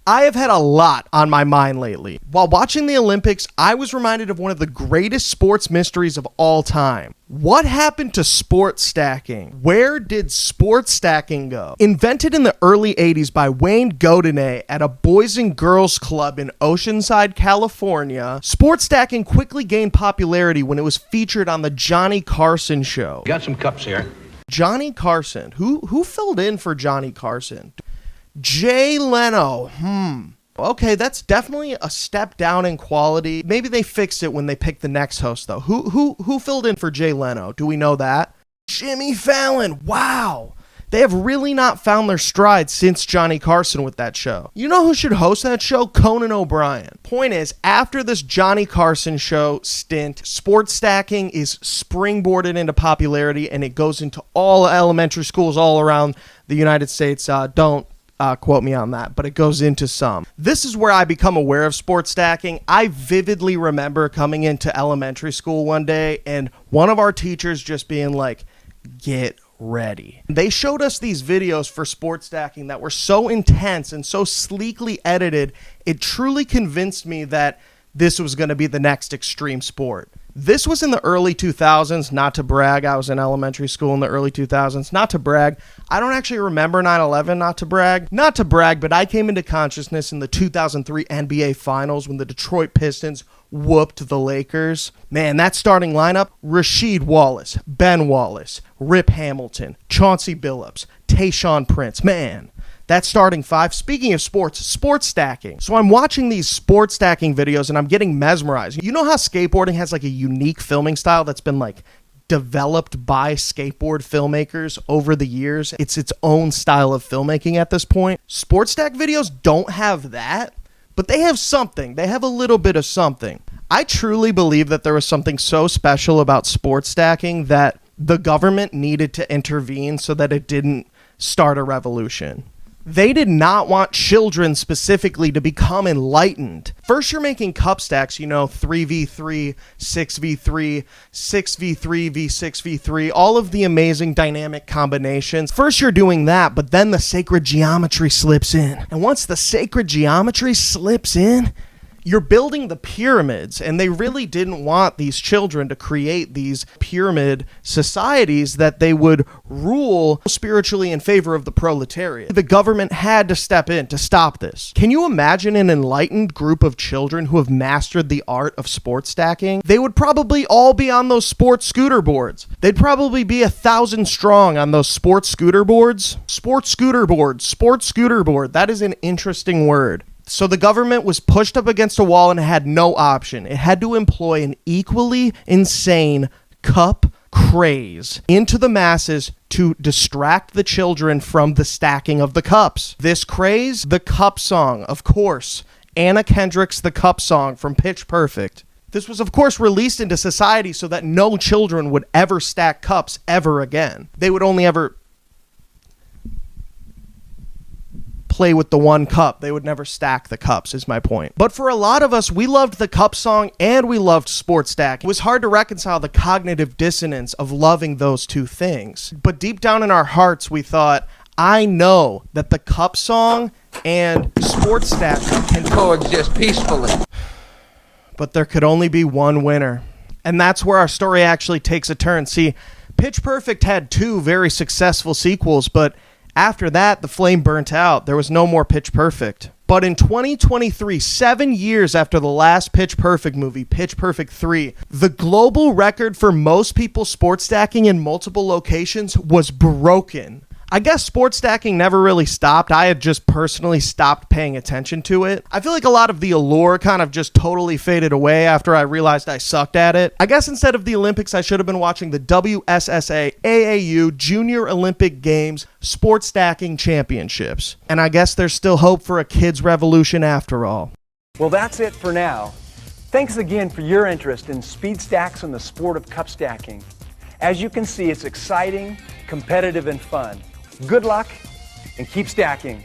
I have had a lot on my mind lately. While watching the Olympics, I was reminded of one of the greatest sports mysteries of all time. What happened to sports stacking? Where did sports stacking go? Invented in the early 80s by Wayne Godinez at a Boys and Girls Club in Oceanside, California, sports stacking quickly gained popularity when it was featured on the Johnny Carson show. Got some cups here. Johnny Carson. Who filled in for Johnny Carson? Jay Leno. Okay, that's definitely a step down in quality. Maybe they fixed it when they picked the next host, though. Who filled in for Jay Leno? Do we know that? Jimmy Fallon. Wow. They have really not found their stride since Johnny Carson with that show. You know who should host that show? Conan O'Brien. Point is, after this Johnny Carson show stint, sports stacking is springboarded into popularity, and it goes into all elementary schools all around the United States. Don't quote me on that, but it goes into some. This is where I become aware of sports stacking. I vividly remember coming into elementary school one day and one of our teachers just being like, get ready. They showed us these videos for sports stacking that were so intense and so sleekly edited, it truly convinced me that this was going to be the next extreme sport. This was in the early 2000s, not to brag. I was in elementary school in the early 2000s, not to brag. I don't actually remember 9/11, not to brag, but I came into consciousness in the 2003 NBA Finals when the Detroit Pistons whooped the Lakers. Man, that starting lineup, Rasheed Wallace, Ben Wallace, Rip Hamilton, Chauncey Billups, Tayshaun Prince. Man, that starting five. Speaking of sports stacking. So I'm watching these sports stacking videos and I'm getting mesmerized. You know how skateboarding has like a unique filming style that's been like developed by skateboard filmmakers over the years? It's its own style of filmmaking at this point. Sports stack videos don't have that, but they have something. They have a little bit of something. I truly believe that there was something so special about sports stacking that the government needed to intervene so that it didn't start a revolution. They did not want children specifically to become enlightened. First, you're making cup stacks, 3v3, 6v3, 6v3 v 6v3, all of the amazing dynamic combinations. First, you're doing that, but then the sacred geometry slips in. And once the sacred geometry slips in, you're building the pyramids, and they really didn't want these children to create these pyramid societies that they would rule spiritually in favor of the proletariat. The government had to step in to stop this. Can you imagine an enlightened group of children who have mastered the art of sports stacking? They would probably all be on those sports scooter boards. They'd probably be 1,000 strong on those sports scooter boards. Sports scooter board. That is an interesting word. So the government was pushed up against a wall and it had no option. It had to employ an equally insane cup craze into the masses to distract the children from the stacking of the cups. This craze, the cup song, of course. Anna Kendrick's The Cup Song from Pitch Perfect. This was, of course, released into society so that no children would ever stack cups ever again. They would only ever play with the one cup. They would never stack the cups, is my point. But for a lot of us, we loved the cup song and we loved sports stacking. It was hard to reconcile the cognitive dissonance of loving those two things. But deep down in our hearts, we thought, I know that the cup song and sports stacking can Coexist peacefully. But there could only be one winner. And that's where our story actually takes a turn. See, Pitch Perfect had 2 very successful sequels, but after that, the flame burnt out. There was no more Pitch Perfect. But in 2023, 7 years after the last Pitch Perfect movie, Pitch Perfect 3, the global record for most people sports stacking in multiple locations was broken. I guess sports stacking never really stopped. I had just personally stopped paying attention to it. I feel like a lot of the allure kind of just totally faded away after I realized I sucked at it. I guess instead of the Olympics, I should have been watching the WSSA AAU Junior Olympic Games Sports Stacking Championships. And I guess there's still hope for a kids' revolution after all. Well, that's it for now. Thanks again for your interest in speed stacks and the sport of cup stacking. As you can see, it's exciting, competitive, and fun. Good luck, and keep stacking.